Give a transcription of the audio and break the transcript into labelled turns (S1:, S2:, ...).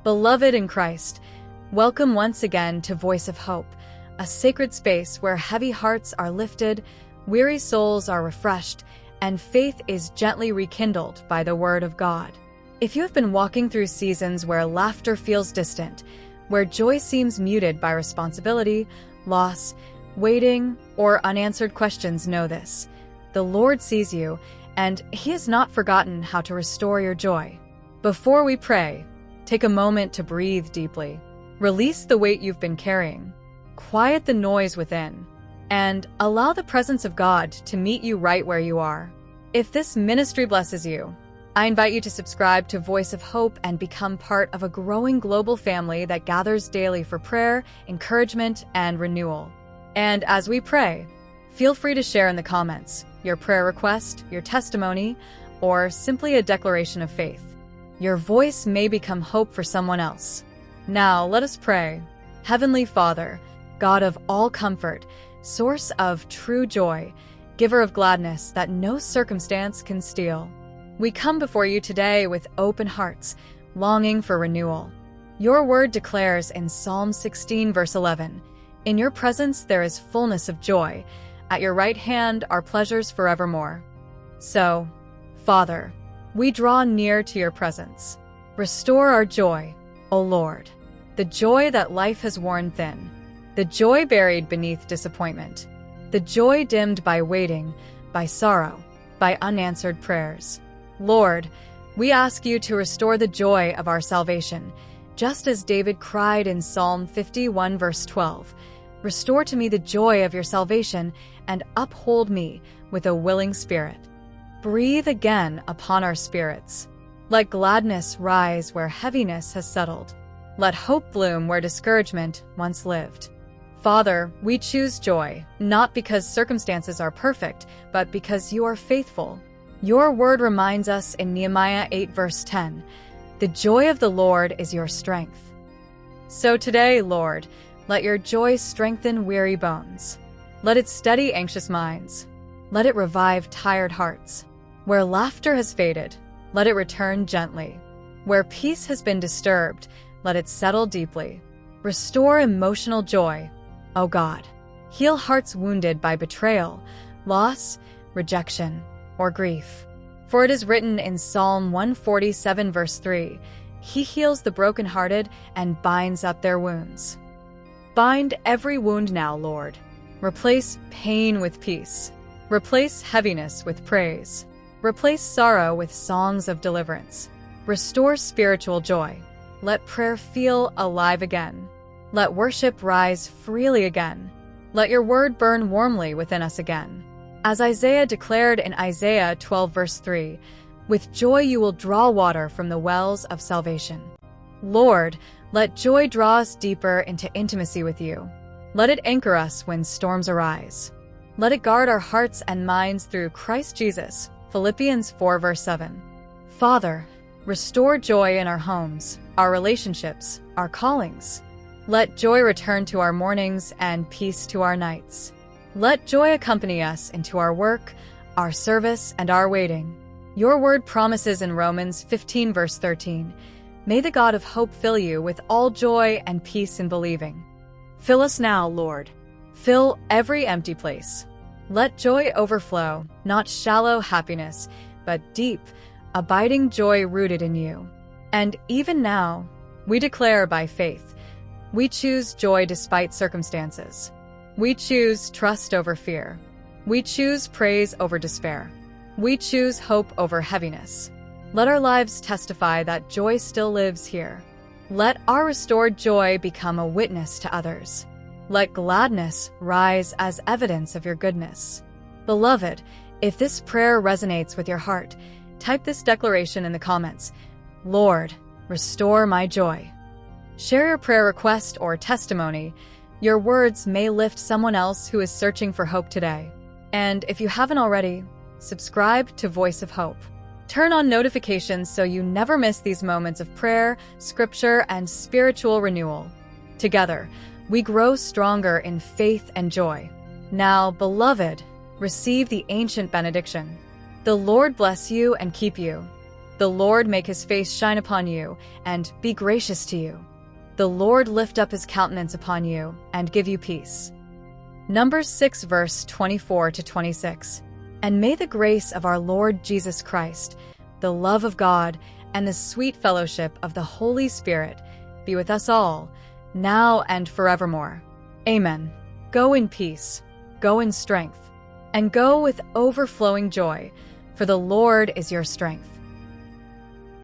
S1: Beloved in Christ, welcome once again to Voice of Hope, a sacred space where heavy hearts are lifted, weary souls are refreshed, and faith is gently rekindled by the Word of God. If you have been walking through seasons where laughter feels distant, where joy seems muted by responsibility, loss, waiting, or unanswered questions, know this: the Lord sees you, and He has not forgotten how to restore your joy. Before we pray, take a moment to breathe deeply. Release the weight you've been carrying. Quiet the noise within, and allow the presence of God to meet you right where you are. If this ministry blesses you, I invite you to subscribe to Voice of Hope and become part of a growing global family that gathers daily for prayer, encouragement, and renewal. And as we pray, feel free to share in the comments your prayer request, your testimony, or simply a declaration of faith. Your voice may become hope for someone else. Now, let us pray. Heavenly Father, God of all comfort, source of true joy, giver of gladness that no circumstance can steal, we come before you today with open hearts, longing for renewal. Your word declares in Psalm 16, verse 11, "In your presence there is fullness of joy. At your right hand are pleasures forevermore." So, Father, we draw near to your presence. Restore our joy, O Lord, the joy that life has worn thin, the joy buried beneath disappointment, the joy dimmed by waiting, by sorrow, by unanswered prayers. Lord, we ask you to restore the joy of our salvation, just as David cried in Psalm 51, verse 12, "Restore to me the joy of your salvation and uphold me with a willing spirit." Breathe again upon our spirits. Let gladness rise where heaviness has settled. Let hope bloom where discouragement once lived. Father, we choose joy, not because circumstances are perfect, but because you are faithful. Your word reminds us in Nehemiah 8, verse 10, "The joy of the Lord is your strength." So today, Lord, let your joy strengthen weary bones. Let it steady anxious minds. Let it revive tired hearts. Where laughter has faded, let it return gently. Where peace has been disturbed, let it settle deeply. Restore emotional joy, O God. Heal hearts wounded by betrayal, loss, rejection, or grief. For it is written in Psalm 147, verse 3, "He heals the brokenhearted and binds up their wounds." Bind every wound now, Lord. Replace pain with peace. Replace heaviness with praise. Replace sorrow with songs of deliverance. Restore spiritual joy. Let prayer feel alive again. Let worship rise freely again. Let your word burn warmly within us again. As Isaiah declared in Isaiah 12, verse 3, "With joy you will draw water from the wells of salvation." Lord, let joy draw us deeper into intimacy with you. Let it anchor us when storms arise. Let it guard our hearts and minds through Christ Jesus. Philippians 4, verse 7. Father, restore joy in our homes, our relationships, our callings. Let joy return to our mornings and peace to our nights. Let joy accompany us into our work, our service, and our waiting. Your word promises in Romans 15, verse 13, "May the God of hope fill you with all joy and peace in believing." Fill us now, Lord. Fill every empty place. Let joy overflow, not shallow happiness, but deep, abiding joy rooted in you. And even now, we declare by faith, we choose joy despite circumstances. We choose trust over fear. We choose praise over despair. We choose hope over heaviness. Let our lives testify that joy still lives here. Let our restored joy become a witness to others. Let gladness rise as evidence of your goodness. Beloved, if this prayer resonates with your heart, type this declaration in the comments: "Lord, restore my joy." Share your prayer request or testimony. Your words may lift someone else who is searching for hope today. And if you haven't already, subscribe to Voice of Hope. Turn on notifications so you never miss these moments of prayer, scripture, and spiritual renewal. Together, we grow stronger in faith and joy. Now, beloved, receive the ancient benediction. The Lord bless you and keep you. The Lord make his face shine upon you, and be gracious to you. The Lord lift up his countenance upon you, and give you peace. Numbers 6 verse 24 to 26. And may the grace of our Lord Jesus Christ, the love of God, and the sweet fellowship of the Holy Spirit be with us all, now and forevermore. Amen. Go in peace, go in strength, and go with overflowing joy, for the Lord is your strength.